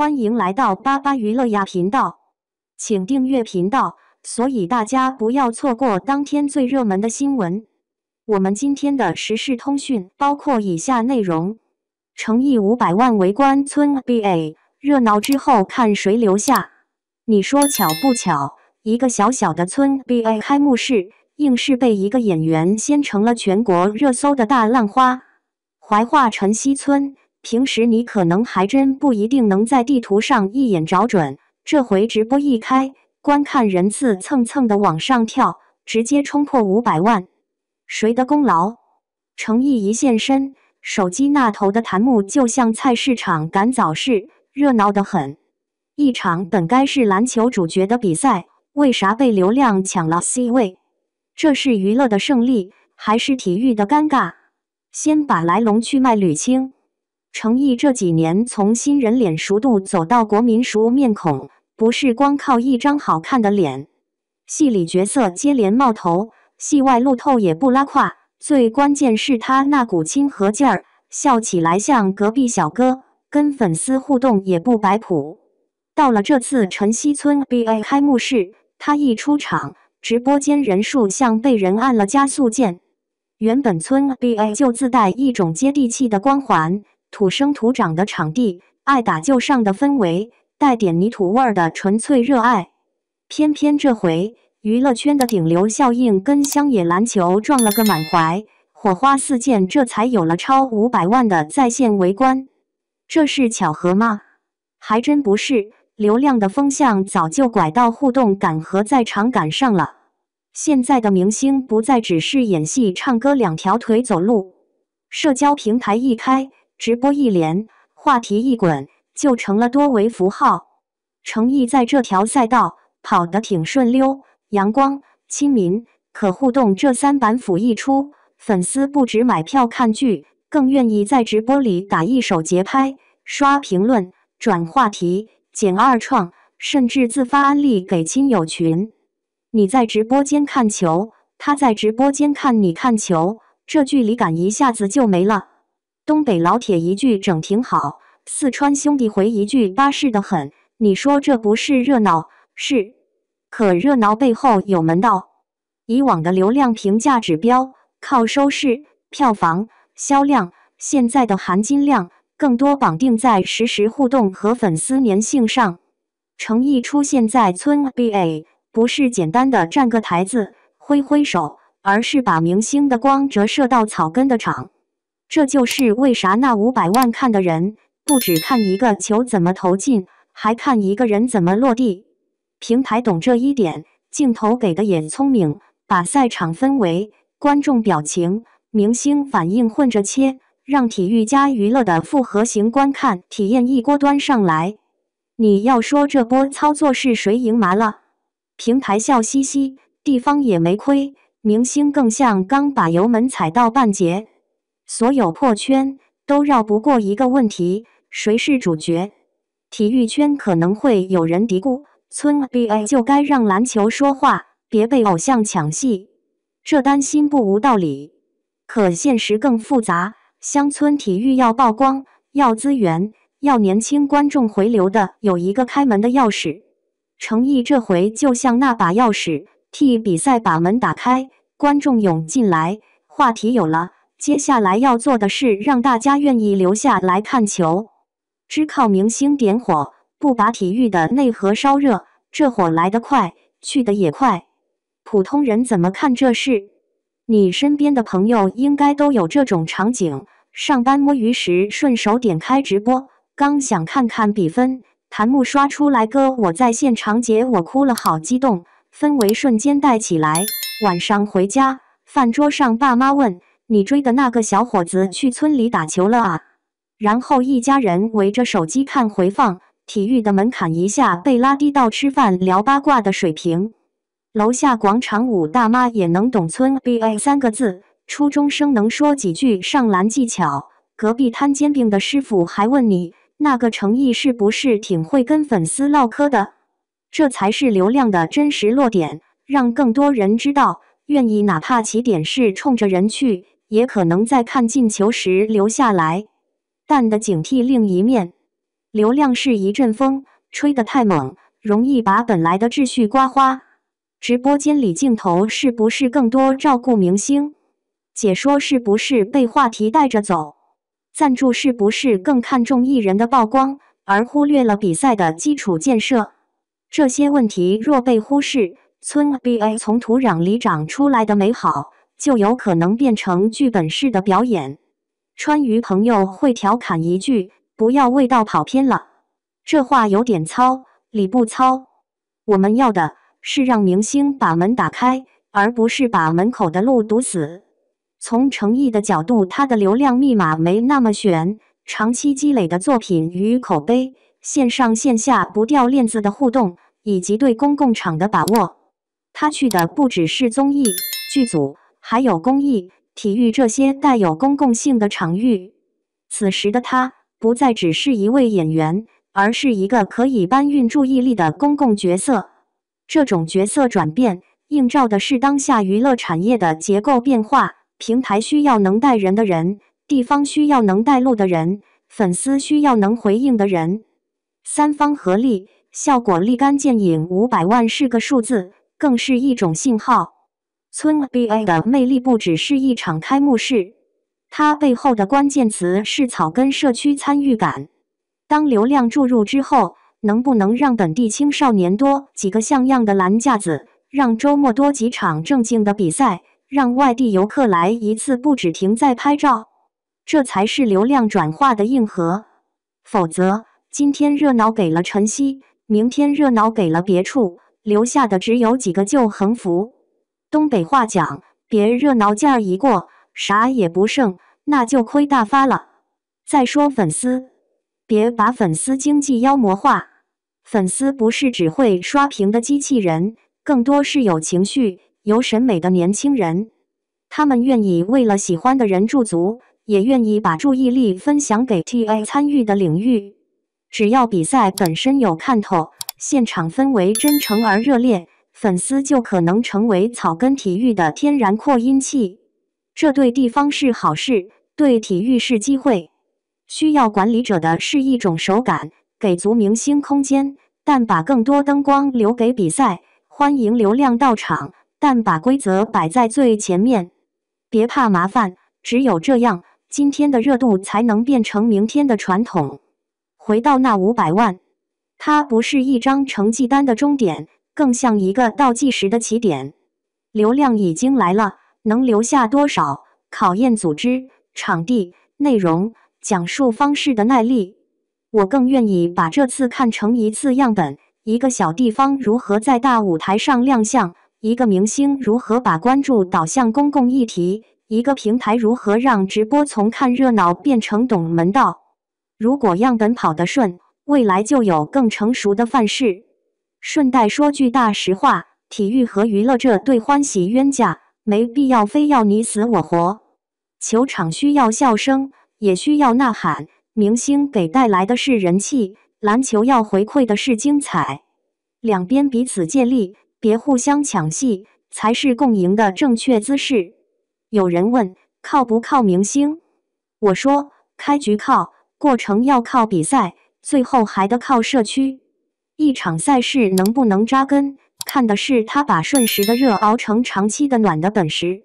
欢迎来到巴巴娱乐呀频道，请订阅频道，所以大家不要错过当天最热门的新闻。我们今天的时事通讯包括以下内容：诚意500万围观村 BA， 热闹之后看谁留下。你说巧不巧？一个小小的村 BA 开幕式，硬是被一个演员掀成了全国热搜的大浪花。怀化晨曦村。平时你可能还真不一定能在地图上一眼找准，这回直播一开，观看人次蹭蹭的往上跳，直接冲破500万。谁的功劳？诚意一现身，手机那头的弹幕就像菜市场赶早市，热闹得很。一场本该是篮球主角的比赛，为啥被流量抢了 C 位？这是娱乐的胜利，还是体育的尴尬？先把来龙去脉捋清。诚意这几年从新人脸熟度走到国民熟面孔，不是光靠一张好看的脸，戏里角色接连冒头，戏外路透也不拉胯，最关键是他那股亲和劲儿，笑起来像隔壁小哥，跟粉丝互动也不摆谱。到了这次晨曦村 BA 开幕式，他一出场，直播间人数像被人按了加速键。原本村 BA 就自带一种接地气的光环，土生土长的场地，爱打就上的氛围，带点泥土味儿的纯粹热爱。偏偏这回，娱乐圈的顶流效应跟乡野篮球撞了个满怀，火花四溅，这才有了超500万的在线围观。这是巧合吗？还真不是，流量的风向早就拐到互动感和在场感上了。现在的明星不再只是演戏、唱歌，两条腿走路，社交平台一开，直播一连，话题一滚，就成了多维符号。诚意在这条赛道跑得挺顺溜，阳光、亲民、可互动这3板斧一出，粉丝不止买票看剧，更愿意在直播里打一手节拍，刷评论、转话题、捡二创，甚至自发安利给亲友群。你在直播间看球，他在直播间看你看球，这距离感一下子就没了。东北老铁一句整挺好，四川兄弟回一句巴适得很。你说这不是热闹？是，可热闹背后有门道。以往的流量评价指标靠收视、票房、销量，现在的含金量更多绑定在实时互动和粉丝粘性上。诚意出现在村 BA， 不是简单的站个台子、挥挥手，而是把明星的光折射到草根的场。这就是为啥那500万看的人，不只看一个球怎么投进，还看一个人怎么落地。平台懂这一点，镜头给的也聪明，把赛场氛围、观众表情、明星反应混着切，让体育加娱乐的复合型观看体验一锅端上来。你要说这波操作是谁赢麻了？平台笑嘻嘻，地方也没亏，明星更像刚把油门踩到半截。所有破圈都绕不过一个问题：谁是主角？体育圈可能会有人嘀咕，村 BA 就该让篮球说话，别被偶像抢戏。这担心不无道理。可现实更复杂，乡村体育要曝光，要资源，要年轻观众回流的有一个开门的钥匙。诚意这回就像那把钥匙，替比赛把门打开，观众涌进来，话题有了。接下来要做的是让大家愿意留下来看球。只靠明星点火，不把体育的内核烧热，这火来得快，去得也快。普通人怎么看这事？你身边的朋友应该都有这种场景：上班摸鱼时顺手点开直播，刚想看看比分，弹幕刷出来歌我在现场姐我哭了好激动，氛围瞬间带起来。晚上回家，饭桌上爸妈问：你追的那个小伙子去村里打球了啊？然后一家人围着手机看回放，体育的门槛一下被拉低到吃饭聊八卦的水平。楼下广场舞大妈也能懂村 BA 3个字，初中生能说几句上篮技巧，隔壁摊煎饼的师傅还问你那个诚意是不是挺会跟粉丝唠嗑的。这才是流量的真实落点，让更多人知道，愿意哪怕起点是冲着人去，也可能在看进球时留下来。但的警惕另一面，流量是一阵风，吹得太猛，容易把本来的秩序刮花。直播间里镜头是不是更多照顾明星？解说是不是被话题带着走？赞助是不是更看重艺人的曝光，而忽略了比赛的基础建设？这些问题若被忽视，村 BA 从土壤里长出来的美好，就有可能变成剧本式的表演。川渝朋友会调侃一句：“不要味道跑偏了。”这话有点糙，理不糙。我们要的是让明星把门打开，而不是把门口的路堵死。从诚意的角度，他的流量密码没那么悬，长期积累的作品与口碑，线上线下不掉链子的互动，以及对公共场的把握。他去的不只是综艺、剧组，还有公益、体育这些带有公共性的场域。此时的他，不再只是一位演员，而是一个可以搬运注意力的公共角色。这种角色转变，映照的是当下娱乐产业的结构变化。平台需要能带人的人，地方需要能带路的人，粉丝需要能回应的人。三方合力，效果立竿见影。500万是个数字，更是一种信号。村 BA 的魅力不只是一场开幕式，它背后的关键词是草根社区参与感。当流量注入之后，能不能让本地青少年多几个像样的栏架子，让周末多几场正经的比赛，让外地游客来一次不只停在拍照，这才是流量转化的硬核。否则，今天热闹给了晨曦，明天热闹给了别处，留下的只有几个旧横幅。东北话讲，别热闹劲儿一过，啥也不剩，那就亏大发了。再说粉丝，别把粉丝经济妖魔化，粉丝不是只会刷屏的机器人，更多是有情绪、有审美的年轻人，他们愿意为了喜欢的人驻足，也愿意把注意力分享给 TA 参与的领域。只要比赛本身有看头，现场氛围真诚而热烈，粉丝就可能成为草根体育的天然扩音器。这对地方是好事，对体育是机会。需要管理者的是一种手感，给足明星空间，但把更多灯光留给比赛，欢迎流量到场，但把规则摆在最前面。别怕麻烦，只有这样，今天的热度才能变成明天的传统。回到那500万，它不是一张成绩单的终点，更像一个倒计时的起点。流量已经来了，能留下多少，考验组织、场地、内容、讲述方式的耐力。我更愿意把这次看成一次样本，一个小地方如何在大舞台上亮相，一个明星如何把关注导向公共议题，一个平台如何让直播从看热闹变成懂门道。如果样本跑得顺，未来就有更成熟的范式。顺带说句大实话，体育和娱乐这对欢喜冤家，没必要非要你死我活。球场需要笑声，也需要呐喊，明星给带来的是人气，篮球要回馈的是精彩。两边彼此借力，别互相抢戏，才是共赢的正确姿势。有人问，靠不靠明星？我说，开局靠，过程要靠比赛，最后还得靠社区。一场赛事能不能扎根，看的是他把瞬时的热熬成长期的暖的本事。